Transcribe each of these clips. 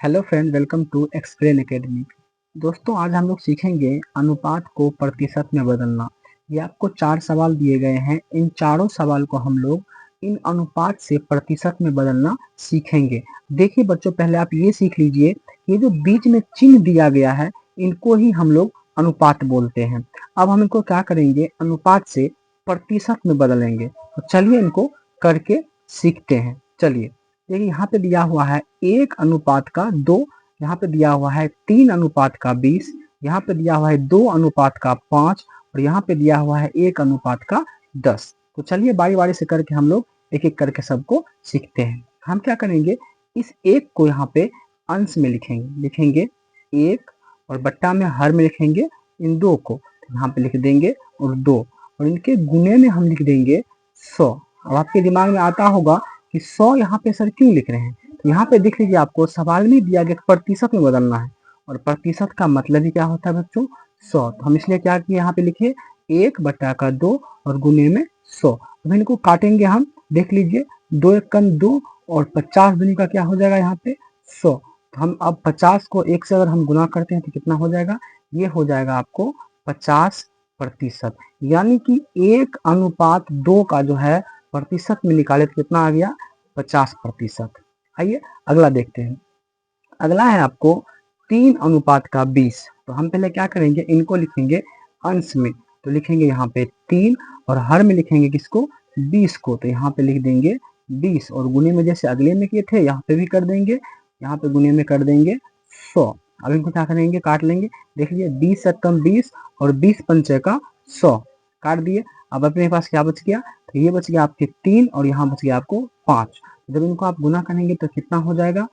Hello friend, welcome to explain academy. दोस्तों, आज हम लोग सीखेंगे अनुपात को प्रतिशत में बदलना। ये आपको 4 सवाल दिए गए हैं। इन चारों सवाल को हम लोग इन अनुपात से प्रतिशत में बदलना सीखेंगे। देखिए बच्चों, पहले आप ये सीख लीजिए, ये जो बीच में चिन्ह दिया गया है इनको ही हम लोग अनुपात बोलते हैं। अब हम इनको क्या करेंगे, अनुपात से प्रतिशत में बदलेंगे। तो चलिए इनको करके सीखते हैं। चलिए देखिए, यहाँ पे दिया हुआ है 1:2, यहाँ पे दिया हुआ है 3:20, यहाँ पे दिया हुआ है 2:5 और यहाँ पे दिया हुआ है 1:10। तो चलिए बारी बारी से करके हम लोग एक एक करके सबको सीखते हैं। हम क्या करेंगे, इस एक को यहाँ पे अंश में लिखेंगे 1 और बट्टा में हर में लिखेंगे इन 2 को, यहाँ पे लिख देंगे और 2 और इनके गुने में हम लिख देंगे 100। अब आपके दिमाग में आता होगा कि 100 यहाँ पे सर क्यों लिख रहे हैं। तो यहाँ पे देख लीजिए, आपको सवाल में दिया गया प्रतिशत में बदलना है और प्रतिशत का मतलब ही क्या होता है बच्चों, 100। तो हम इसलिए क्या किए, यहाँ पे लिखे 1/2 और गुने में 100। अब इनको काटेंगे हम, देख लीजिए 2 एक कम 2 और 50 दूनी का क्या हो जाएगा यहाँ पे 100। तो हम अब 50 को 1 से अगर हम गुना करते हैं तो कितना हो जाएगा, ये हो जाएगा आपको 50%। यानी कि 1:2 का जो है प्रतिशत में निकाले तो कितना आ गया, 50%। आइए अगला देखते हैं। अगला है आपको 3:20। तो हम पहले क्या करेंगे, इनको लिखेंगे अंश में। तो लिखेंगे यहाँ पे 3 और हर में लिखेंगे किसको, 20 को। तो यहाँ पे लिख देंगे 20 और गुने में जैसे अगले में किए थे यहाँ पे भी कर देंगे, यहाँ पे गुने में कर देंगे 100। अब इनको क्या करेंगे, काट लेंगे। देख लीजिए 20 से कम 20 और 20 पंचे का 100 काट दिए। अब अपने पास क्या बच गया, तो ये बच गया आपके 3 और यहाँ बच गया आपको 5। जब इनको आप गुना करेंगे तो कितना हो जाएगा,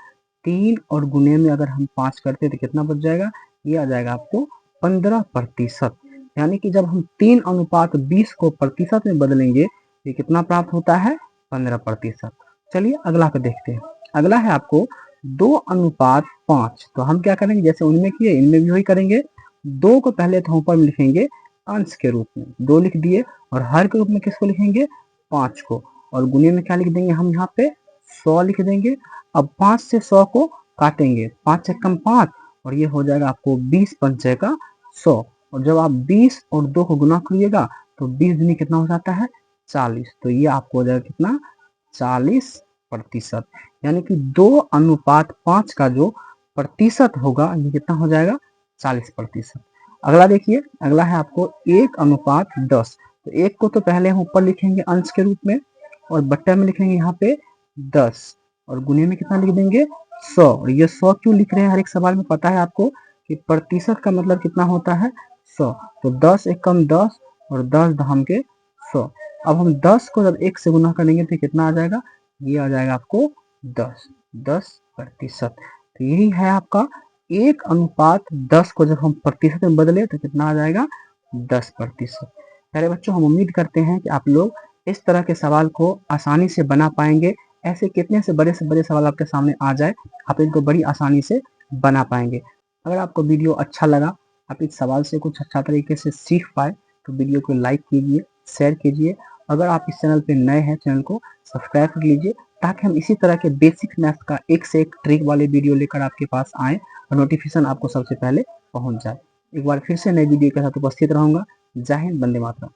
3 और गुने में अगर हम 5 करते हैं तो कितना बच जाएगा, ये आ जाएगा आपको 15%। यानी कि जब हम 3:20 को प्रतिशत में बदलेंगे ये कितना प्राप्त होता है, 15%। चलिए अगला को देखते हैं। अगला है आपको 2:5। तो हम क्या करेंगे, जैसे उनमें किए इनमें भी वही करेंगे। 2 को पहले तो ऊपर में लिखेंगे अंश के रूप में, 2 लिख दिए और हर के रूप में किसको लिखेंगे, 5 को। और गुने में क्या लिख देंगे हम यहाँ पे 100 लिख देंगे। अब 5 से 100 को काटेंगे, 5 से कम 5 और ये हो जाएगा आपको 20 पंचे का 100। और जब आप 20 और 2 को गुना करिएगा तो 20 दूनी कितना हो जाता है, 40। तो ये आपको हो जाएगा कितना, 40%। यानी कि 2:5 का जो प्रतिशत होगा ये कितना हो जाएगा, 40%। अगला देखिए, अगला है आपको 1:10। तो 1 को तो पहले हम ऊपर लिखेंगे अंश के रूप में और बट्टा में लिखेंगे यहाँ पे 10 और गुने में कितना लिख देंगे 100। और ये 100 क्यों लिख रहे हैं, हर एक सवाल में पता है आपको कि प्रतिशत का मतलब कितना होता है, 100। तो 10 एक कम 10 और 10 धाम के 100। अब हम 10 को जब 1 से गुना करेंगे तो कितना आ जाएगा, ये आ जाएगा आपको 10%। तो यही है आपका 1:10 को जब हम प्रतिशत में बदले तो कितना आ जाएगा, 10%। प्यारे बच्चों, हम उम्मीद करते हैं कि आप लोग इस तरह के सवाल को आसानी से बना पाएंगे। ऐसे कितने से बड़े सवाल आपके सामने आ जाए, आप इनको बड़ी आसानी से बना पाएंगे। अगर आपको वीडियो अच्छा लगा, आप इस सवाल से कुछ अच्छा तरीके से सीख पाए तो वीडियो को लाइक कीजिए, शेयर कीजिए। अगर आप इस चैनल पे नए हैं, चैनल को सब्सक्राइब कर लीजिए ताकि हम इसी तरह के बेसिक मैथ का एक से एक ट्रिक वाले वीडियो लेकर आपके पास आए और नोटिफिकेशन आपको सबसे पहले पहुंच जाए। एक बार फिर से नई वीडियो के साथ उपस्थित रहूंगा। जय हिंद, वंदे मातरम।